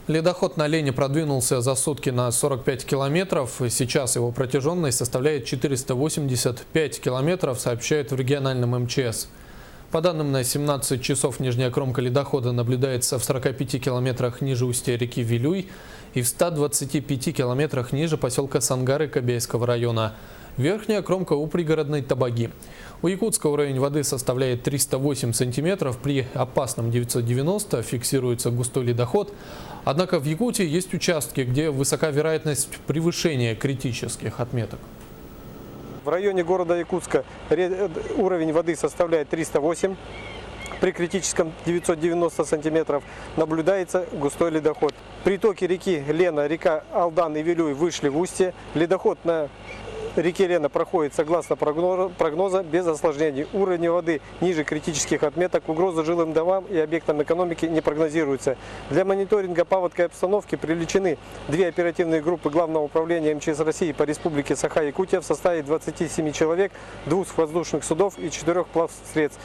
Ледоход на Лене продвинулся за сутки на 45 километров. Сейчас его протяженность составляет 485 километров, сообщает в региональном МЧС. По данным на 17 часов нижняя кромка ледохода наблюдается в 45 километрах ниже устья реки Вилюй и в 125 километрах ниже поселка Сангары Кобяйского района. Верхняя кромка у пригородной Табаги. У Якутска уровень воды составляет 308 сантиметров, при опасном 990 фиксируется густой ледоход. Однако в Якутии есть участки, где высока вероятность превышения критических отметок. В районе города Якутска уровень воды составляет 308. При критическом 990 сантиметров наблюдается густой ледоход. Притоки реки Лена, река Алдан и Вилюй вышли в устье. Ледоход на реке Лена проходит согласно прогноза без осложнений. Уровень воды ниже критических отметок. Угрозы жилым домам и объектам экономики не прогнозируется. Для мониторинга паводковой обстановки привлечены две оперативные группы Главного управления МЧС России по республике Саха-Якутия в составе 27 человек, 2 воздушных судов и 4 плавсредств.